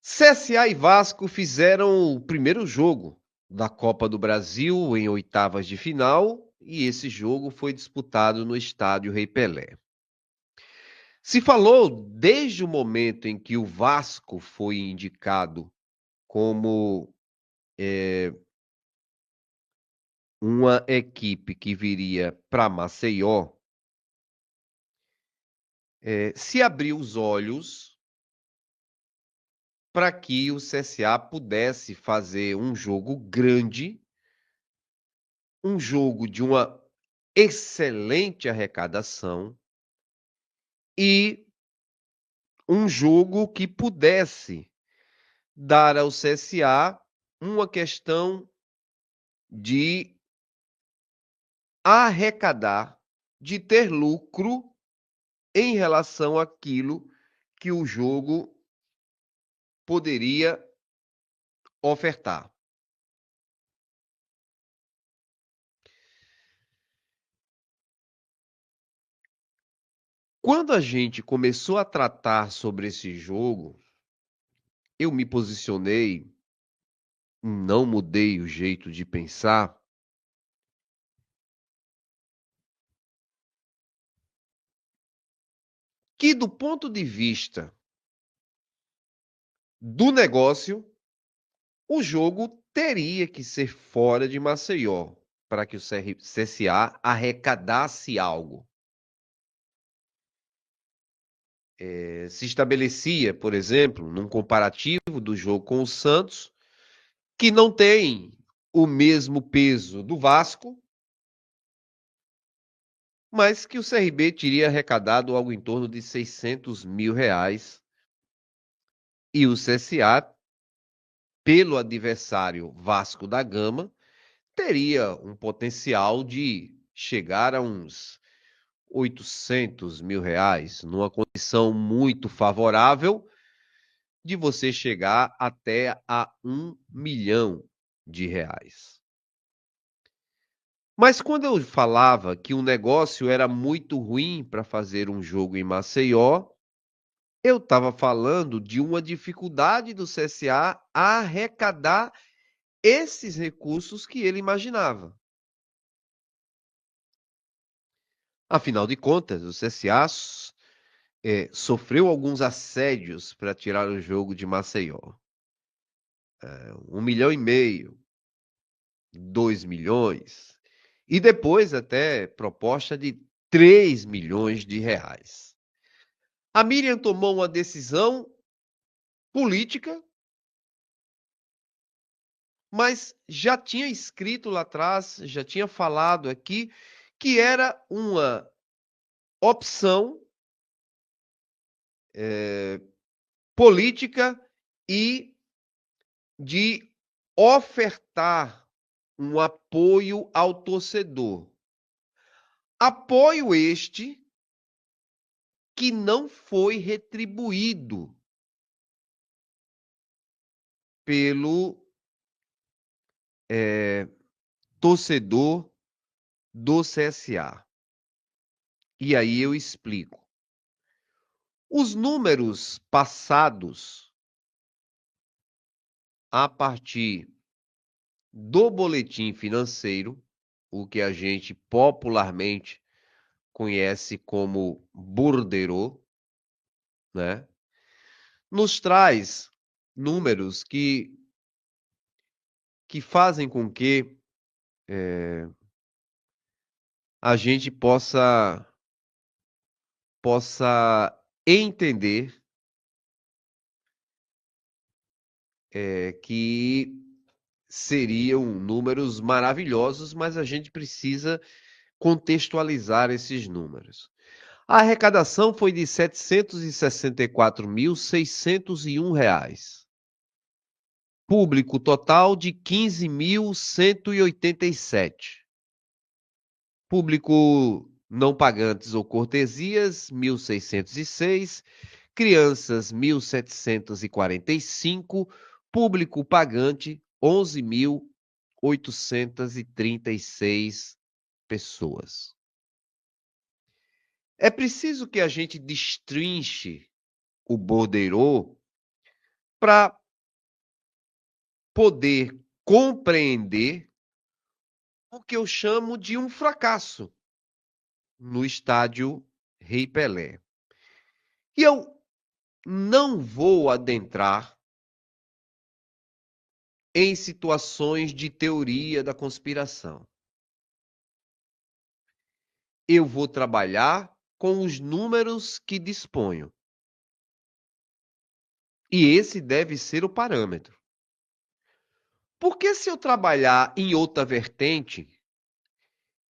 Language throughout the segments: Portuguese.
CSA e Vasco fizeram o primeiro jogo da Copa do Brasil em oitavas de final e esse jogo foi disputado no estádio Rei Pelé. Se falou desde o momento em que o Vasco foi indicado como uma equipe que viria para Maceió, se abriu os olhos para que o CSA pudesse fazer um jogo grande, um jogo de uma excelente arrecadação e um jogo que pudesse dar ao CSA uma questão de arrecadar, de ter lucro em relação àquilo que o jogo poderia ofertar. Quando a gente começou a tratar sobre esse jogo, eu me posicionei, não mudei o jeito de pensar, que do ponto de vista do negócio, o jogo teria que ser fora de Maceió para que o CSA arrecadasse algo. Se estabelecia, por exemplo, num comparativo do jogo com o Santos, que não tem o mesmo peso do Vasco, mas que o CRB teria arrecadado algo em torno de R$ 600 mil e o CSA, pelo adversário Vasco da Gama, teria um potencial de chegar a uns R$ 800 mil, numa condição muito favorável de você chegar até a R$ 1 milhão. Mas quando eu falava que o negócio era muito ruim para fazer um jogo em Maceió, eu estava falando de uma dificuldade do CSA a arrecadar esses recursos que ele imaginava. Afinal de contas, o CSA sofreu alguns assédios para tirar o jogo de Maceió. 1,5 milhão, 2 milhões, e depois até proposta de R$ 3 milhões. A Miriam tomou uma decisão política, mas já tinha escrito lá atrás, já tinha falado aqui, que era uma opção política e de ofertar um apoio ao torcedor. Apoio este que não foi retribuído pelo torcedor do CSA. E aí eu explico. Os números passados a partir do boletim financeiro, o que a gente popularmente conhece como borderô, né? Nos traz números que fazem com que a gente possa entender que seriam números maravilhosos, mas a gente precisa contextualizar esses números. A arrecadação foi de R$ 764.601. Público total de 15.187. Público não pagantes ou cortesias, 1.606. Crianças, 1.745. Público pagante, 11.836 pessoas. É preciso que a gente destrinche o borderô para poder compreender o que eu chamo de um fracasso no estádio Rei Pelé. E eu não vou adentrar em situações de teoria da conspiração. Eu vou trabalhar com os números que disponho. E esse deve ser o parâmetro. Porque se eu trabalhar em outra vertente,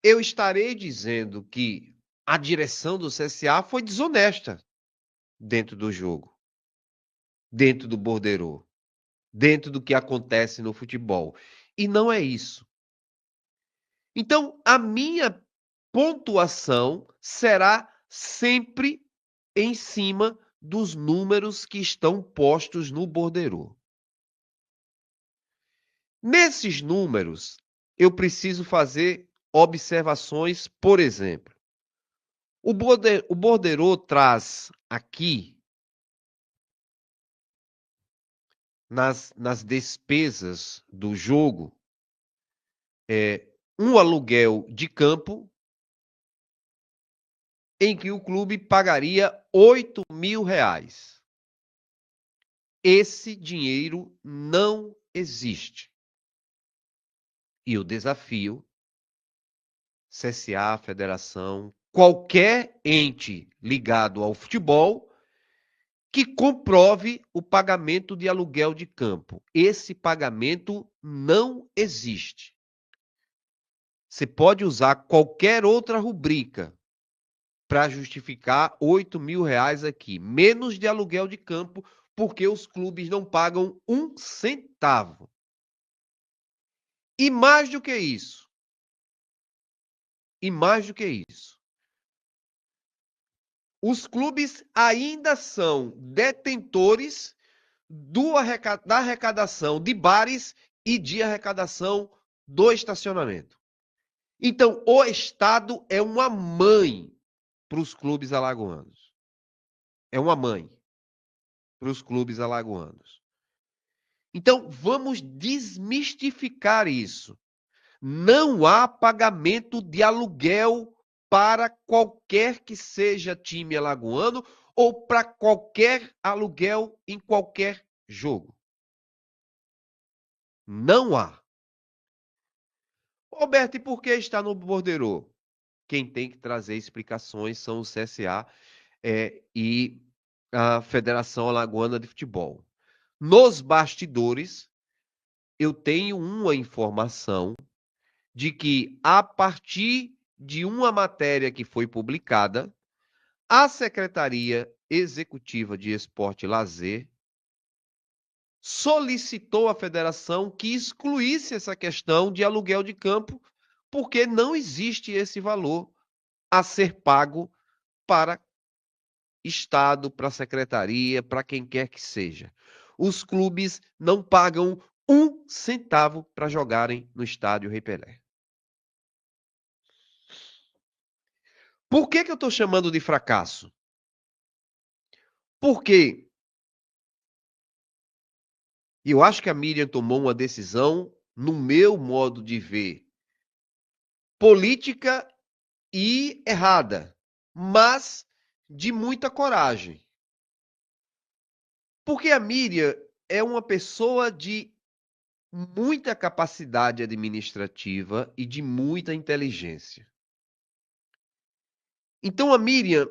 eu estarei dizendo que a direção do CSA foi desonesta dentro do jogo, dentro do borderô, dentro do que acontece no futebol. E não é isso. Então, a minha pontuação será sempre em cima dos números que estão postos no borderô. Nesses números, eu preciso fazer observações, por exemplo. O borderô traz aqui, nas despesas do jogo, um aluguel de campo em que o clube pagaria R$ 8.000. Esse dinheiro não existe. E eu desafio CSA, Federação, qualquer ente ligado ao futebol que comprove o pagamento de aluguel de campo. Esse pagamento não existe. Você pode usar qualquer outra rubrica para justificar R$ 8.000 aqui, menos de aluguel de campo, porque os clubes não pagam um centavo. E mais do que isso, os clubes ainda são detentores da arrecadação de bares e de arrecadação do estacionamento. Então, o Estado é uma mãe para os clubes alagoanos. É uma mãe para os clubes alagoanos. Então, vamos desmistificar isso. Não há pagamento de aluguel para qualquer que seja time alagoano ou para qualquer aluguel em qualquer jogo. Não há. Roberto, e por que está no borderô? Quem tem que trazer explicações são o CSA e a Federação Alagoana de Futebol. Nos bastidores, eu tenho uma informação de que, a partir de uma matéria que foi publicada, a Secretaria Executiva de Esporte e Lazer solicitou à federação que excluísse essa questão de aluguel de campo, porque não existe esse valor a ser pago para Estado, para a secretaria, para quem quer que seja. Os clubes não pagam um centavo para jogarem no estádio Rei Pelé. Por que eu estou chamando de fracasso? Porque eu acho que a Miriam tomou uma decisão, no meu modo de ver, política e errada, mas de muita coragem. Porque a Miriam é uma pessoa de muita capacidade administrativa e de muita inteligência. Então a Miriam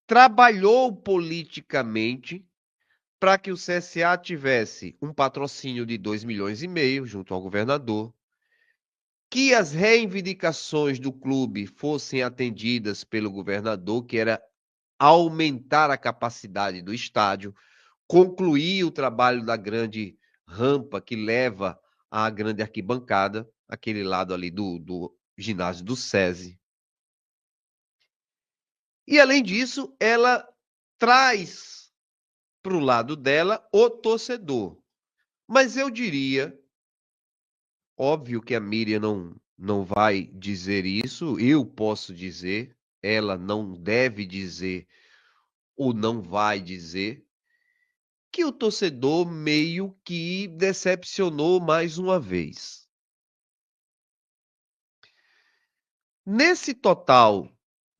trabalhou politicamente para que o CSA tivesse um patrocínio de 2,5 milhões junto ao governador, que as reivindicações do clube fossem atendidas pelo governador, que era aumentar a capacidade do estádio, concluir o trabalho da grande rampa que leva à grande arquibancada, aquele lado ali do ginásio do SESI. E, além disso, ela traz para o lado dela o torcedor. Mas eu diria, óbvio que a Miriam não vai dizer isso, eu posso dizer, ela não deve dizer ou não vai dizer, que o torcedor meio que decepcionou mais uma vez. Nesse total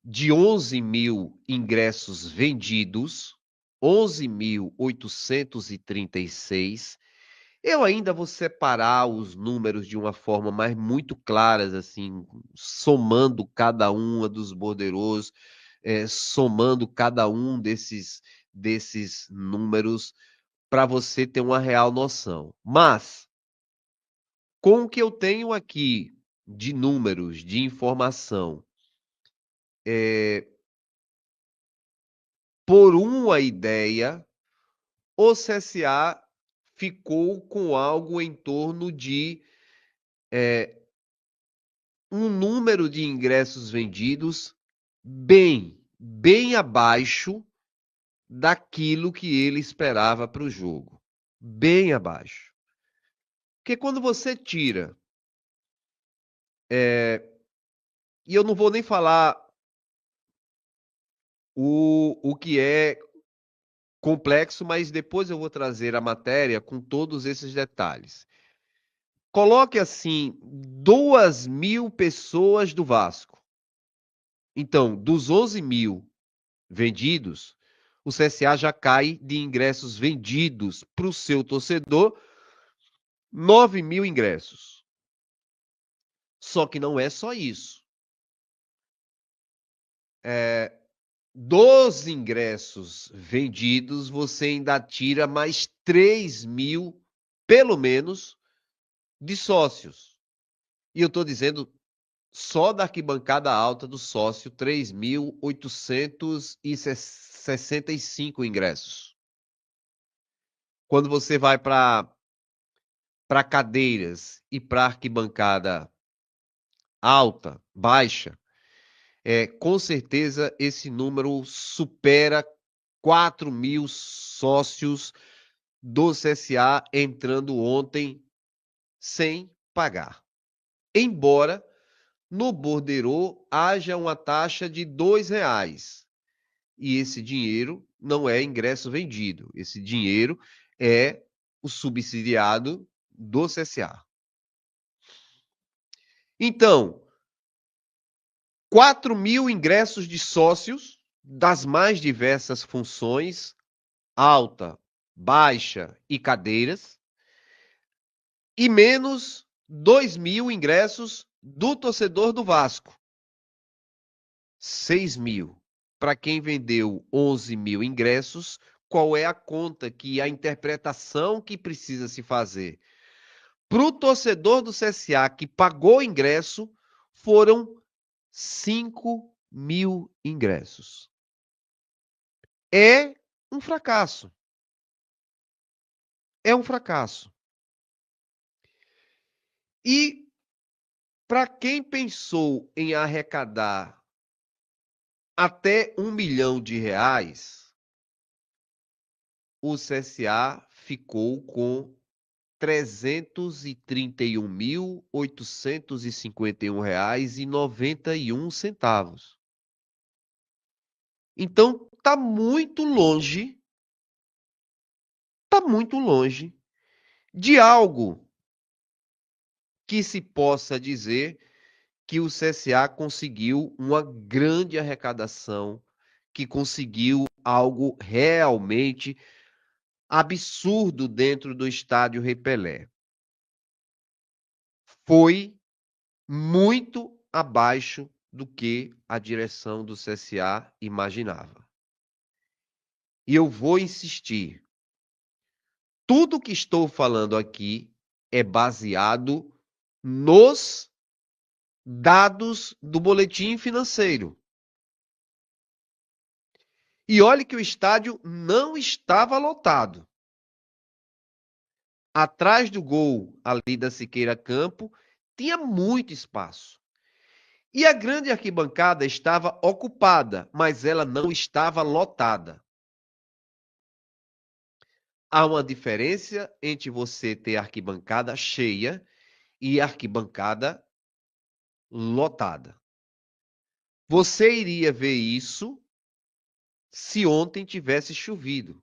de 11 mil ingressos vendidos, 11.836, eu ainda vou separar os números de uma forma mais muito claras, assim, somando cada uma dos borderôs, somando cada um desses números, para você ter uma real noção. Mas, com o que eu tenho aqui de números, de informação, por uma ideia, o CSA ficou com algo em torno de um número de ingressos vendidos bem abaixo daquilo que ele esperava para o jogo. Bem abaixo. Porque quando você tira, e eu não vou nem falar o que é complexo, mas depois eu vou trazer a matéria com todos esses detalhes. Coloque assim, 2.000 pessoas do Vasco. Então, dos 11 mil vendidos, o CSA já cai de ingressos vendidos para o seu torcedor, 9 mil ingressos. Só que não é só isso. Dos ingressos vendidos, você ainda tira mais 3 mil, pelo menos, de sócios. E eu estou dizendo só da arquibancada alta do sócio, 3.865 ingressos. Quando você vai para cadeiras e para arquibancada alta, baixa, com certeza esse número supera 4 mil sócios do CSA entrando ontem sem pagar. Embora no borderô haja uma taxa de R$ 2. E esse dinheiro não é ingresso vendido. Esse dinheiro é o subsidiado do CSA. Então, 4 mil ingressos de sócios das mais diversas funções, alta, baixa e cadeiras, e menos 2 mil ingressos do torcedor do Vasco. 6 mil. Para quem vendeu 11 mil ingressos, qual é a conta a interpretação que precisa se fazer? Para o torcedor do CSA que pagou ingresso, foram 5 mil ingressos. É um fracasso. É um fracasso. E para quem pensou em arrecadar até R$ 1 milhão, o CSA ficou com R$ 331.851,91. Então, está muito longe de algo que se possa dizer que o CSA conseguiu uma grande arrecadação, que conseguiu algo realmente absurdo dentro do estádio Rei Pelé. Foi muito abaixo do que a direção do CSA imaginava. E eu vou insistir. Tudo que estou falando aqui é baseado nos dados do boletim financeiro. E olhe que o estádio não estava lotado. Atrás do gol ali da Siqueira Campo, tinha muito espaço. E a grande arquibancada estava ocupada, mas ela não estava lotada. Há uma diferença entre você ter arquibancada cheia e arquibancada lotada. Você iria ver isso se ontem tivesse chovido.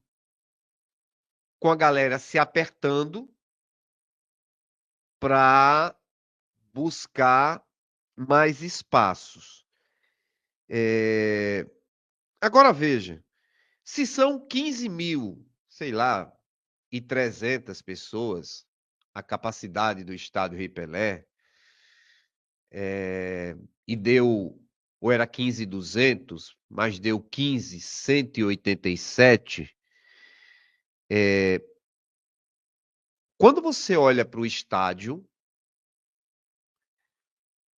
com a galera se apertando para buscar mais espaços. Agora veja, se são 15 mil, sei lá, e 300 pessoas, a capacidade do estádio Rei Pelé, e deu, ou era 15.200, mas deu 15.187. Quando você olha para o estádio,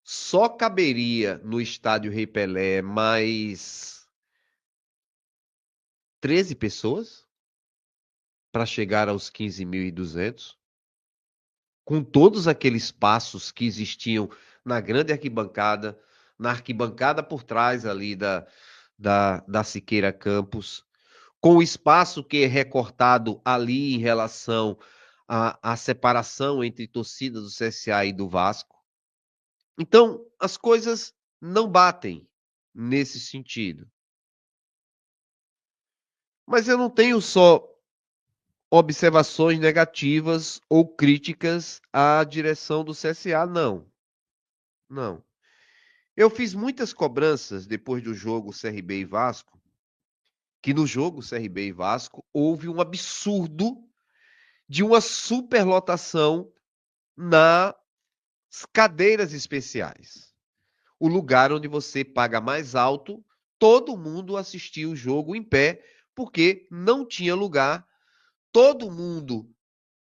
só caberia no estádio Rei Pelé mais 13 pessoas para chegar aos 15.200, com todos aqueles passos que existiam na grande arquibancada, na arquibancada por trás ali da Siqueira Campos, com o espaço que é recortado ali em relação à separação entre torcidas do CSA e do Vasco. Então, as coisas não batem nesse sentido. Mas eu não tenho só observações negativas ou críticas à direção do CSA, não. Não. Eu fiz muitas cobranças depois do jogo CRB e Vasco, que no jogo CRB e Vasco houve um absurdo de uma superlotação nas cadeiras especiais. O lugar onde você paga mais alto, todo mundo assistia o jogo em pé, porque não tinha lugar, todo mundo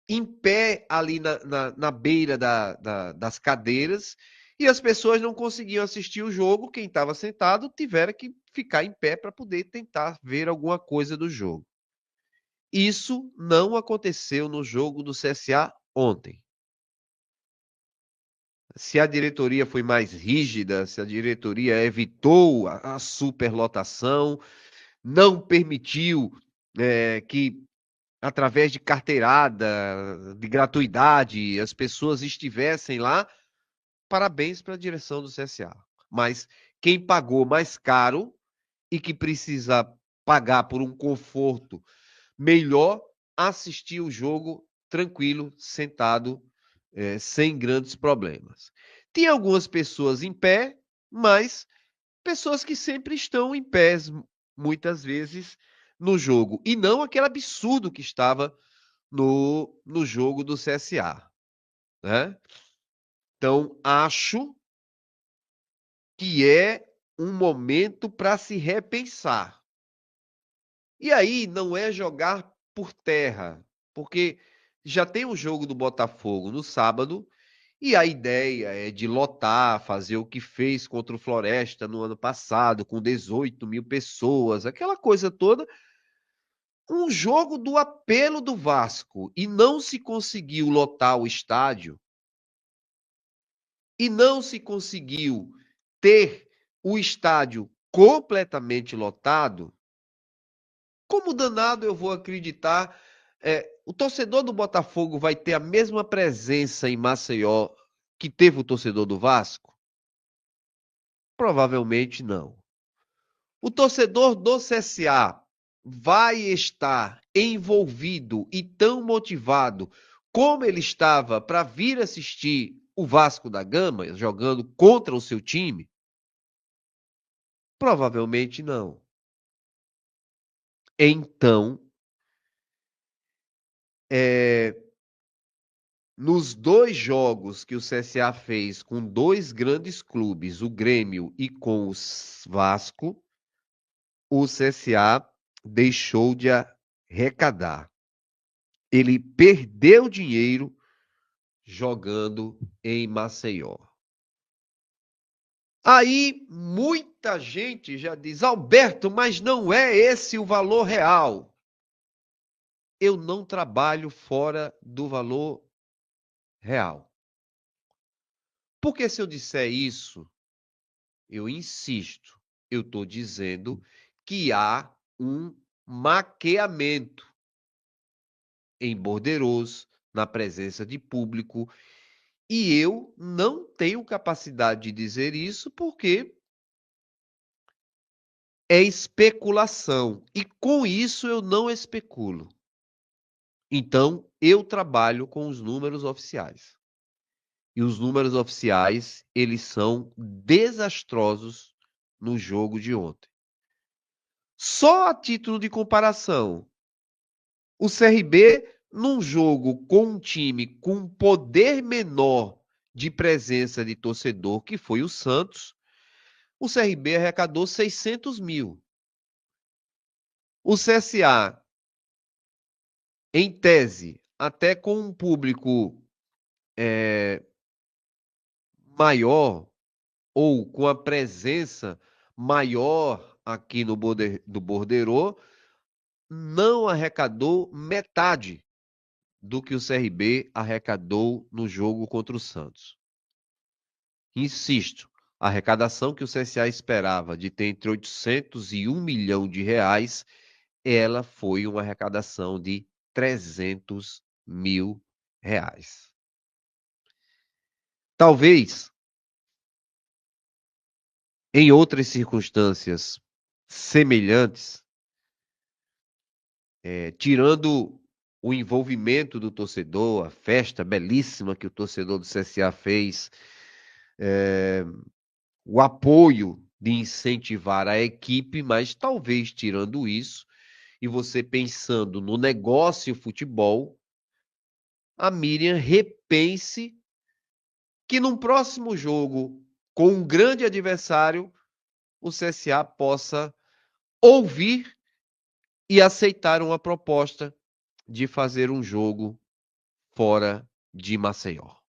em pé ali na beira das cadeiras, e as pessoas não conseguiam assistir o jogo. Quem estava sentado tiveram que ficar em pé para poder tentar ver alguma coisa do jogo. Isso não aconteceu no jogo do CSA ontem. Se a diretoria foi mais rígida, se a diretoria evitou a superlotação, não permitiu que, através de carteirada, de gratuidade, as pessoas estivessem lá, parabéns para a direção do CSA. Mas quem pagou mais caro e que precisa pagar por um conforto melhor, assistir o jogo tranquilo, sentado, sem grandes problemas. Tinha algumas pessoas em pé, mas pessoas que sempre estão em pé, muitas vezes, no jogo. E não aquele absurdo que estava no jogo do CSA. Né? Então, acho que é um momento para se repensar. E aí não é jogar por terra, porque já tem o jogo do Botafogo no sábado, e a ideia é de lotar, fazer o que fez contra o Floresta no ano passado, com 18 mil pessoas, aquela coisa toda. Um jogo do apelo do Vasco, e não se conseguiu lotar o estádio, e não se conseguiu ter o estádio completamente lotado. Como danado eu vou acreditar? O torcedor do Botafogo vai ter a mesma presença em Maceió que teve o torcedor do Vasco? Provavelmente não. O torcedor do CSA vai estar envolvido e tão motivado como ele estava para vir assistir o Vasco da Gama jogando contra o seu time? Provavelmente não. Então, nos dois jogos que o CSA fez com dois grandes clubes, o Grêmio e com o Vasco, o CSA deixou de arrecadar. Ele perdeu dinheiro jogando em Maceió. Aí muita gente já diz: Alberto, mas não é esse o valor real. Eu não trabalho fora do valor real. Porque se eu disser isso, eu insisto, eu estou dizendo que há um maquiamento em Borderos, na presença de público, e eu não tenho capacidade de dizer isso porque é especulação. E com isso eu não especulo. Então, eu trabalho com os números oficiais. E os números oficiais, eles são desastrosos no jogo de ontem. Só a título de comparação, o CRB, num jogo com um time com um poder menor de presença de torcedor, que foi o Santos, o CRB arrecadou 600 mil. O CSA, em tese, até com um público maior ou com a presença maior aqui no do Bordeiro, não arrecadou metade do que o CRB arrecadou no jogo contra o Santos. Insisto, a arrecadação que o CSA esperava de ter entre 800 e 1 milhão de reais, ela foi uma arrecadação de 300 mil reais. Talvez, em outras circunstâncias semelhantes, tirando o envolvimento do torcedor, a festa belíssima que o torcedor do CSA fez, o apoio de incentivar a equipe, mas talvez tirando isso, e você pensando no negócio futebol, a Miriam repense que num próximo jogo, com um grande adversário, o CSA possa ouvir e aceitar uma proposta de fazer um jogo fora de Maceió.